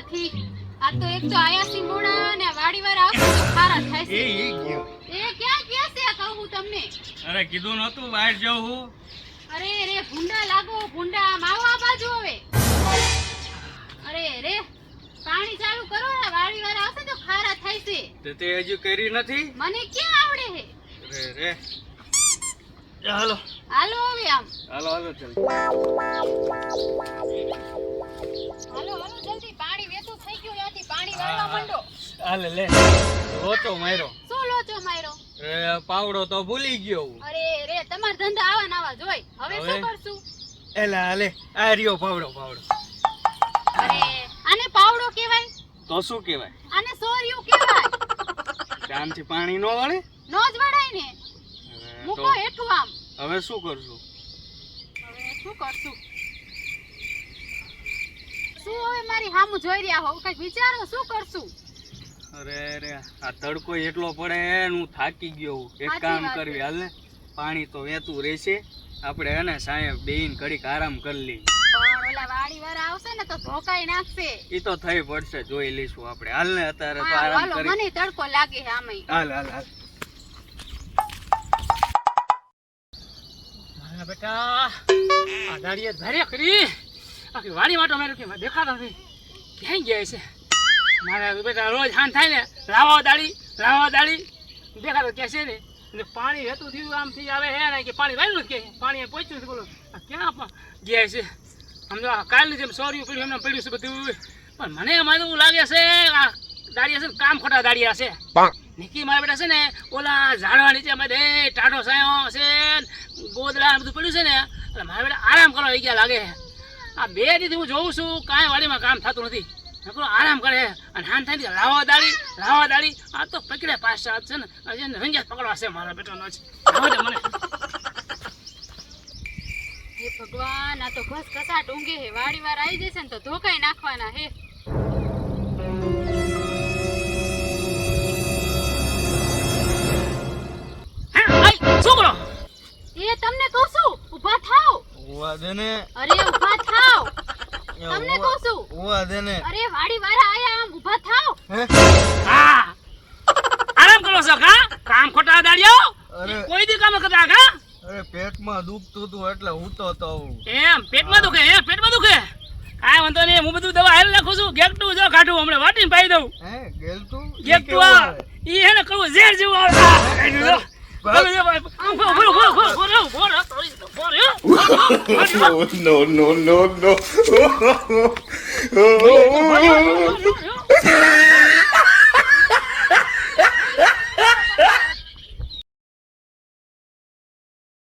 નથી. આ તો એક તો આયા સિંગોડા ને વાડીવાળા આવશે તો ખારા થાય છે. એ ગયો. એ ક્યાં ગયા છે આ કહું તમને? અરે કીધું નતું બહાર જાઉં હું. અરે રે ભૂંડા લાગો ભૂંડા માવા બાજુ હવે. અરે રે પાણી ચાલુ કરો ને વાડીવાળા આવશે તો ખારા થાય છે. તે હજુ કરી નથી. મને ક્યાં આવડે હે? અરે રે હાલો હાલો હવે આમ હાલો હાલો ચાલ. હાલો હાલો જલ્દી પાણી વેતું થઈ ગયું ત્યાંથી પાણી વાળવા માંડો. હાલે લે રોતો માર્યો. શું લોચો માર્યો? અરે પાવડો તો ભૂલી ગયો હું. અરે રે તમાર ધંધા આવા નાવા જોઈ. હવે શું કરશું? એલા હાલે આ રહ્યો પાવડો પાવડો. અરે આને પાવડો કહેવાય? તો શું કહેવાય? આને સોરિયું કહેવાય. આમથી પાણી નો વળે? નો જ વળાય ને. મૂકો હેઠું આમ. હવે શું કરશું? હવે શું કરશું? શું હવે મારી સામું જોઈ રહ્યા હો? કઈ વિચારો શું કરશું? અરે રે આ તડકો એટલો પડે ને હું થાકી ગયો હું. એક કામ કરવી હાલ ને પાણી તો વેતું રહેશે આપણે હે ને સાહેબ બેહીન ઘડીક આરામ કરી લઈએ. પણ ઓલા વાડીવાળા આવશે ને તો ધોકાઈ નાખશે. ઈ તો થઈ પડશે જોઈ લઈશું આપણે. હાલ ને અત્યારે તો હા આરામ હાલો કરી. મને તડકો લાગે છે આમેય. હાલ હાલ હાલ. મારા બેટા આ દાડીએ ધારે કરી આખી વાડી માટો મેં કે દેખાતો નથી ક્યાંય ગયા છે મારા બેટા. રોજ હાન થાય ને લાવો દાડી દેખાતો કે છે ને અને પાણી વહેતું થયું આમથી આવે હે ને કે પાણી વાળ્યું કે પાણી પહોંચ્યું છે. બોલો આ ક્યાં ગયા છે? સમજો કાલની જેમ સોર્યું પડ્યું એમને પડ્યું છે બધું. પણ મને એમાં એવું લાગે છે આ દાડિયા છે ને કામ ખોટા દાડિયા છે. નિકી મારા બેટા છે ને ઓલા ઝાડવા નીચે બધે ટાઢો સાયો છે ગોદડા બધું પડ્યું છે ને એટલે મારા બેટા આરામ કરવા આવી ગયા લાગે. આ બે દીથી હું જોઉં છું કાંઈ વાડીમાં કામ થતું નથી. આરામ કરે અને હાન થાય લાવો દાડી આ તો પકડે પાછા છે ને રંગિયા પકડવા છે મારા બેટાનો જ. મને હે ભગવાન આ તો ઘસ ઘસાટ ઊંઘે હે. વાડીવાર આવી જશે ને તો ધોકાઈ નાખવાના હે. છોકરો એ તમને કહું છું ઊભા થાવ. ઉવા દે ને. અરે ઊભા થાવ તમને કહું છું. ઉવા દે ને. અરે વાડીવાળા આયા આમ ઊભા થાવ. હા આરામ કરો છો કામ ખોટા દાડિયો અરે કોઈ દી કામ કરતા કા? અરે પેટમાં દુખતું હતું એટલે હૂતો તો હું. એમ પેટમાં દુખે કાંઈ વાંધો નહીં હું બધું દવા હાલ નાખું છું. ગેકટું જો કાઢું હમણાં વાટીને પાઈ દઉં. હે ગેલતું? ગેકટું આ ઈ હે ને કહું ઝેર જેવું આવે. No, no, no, no.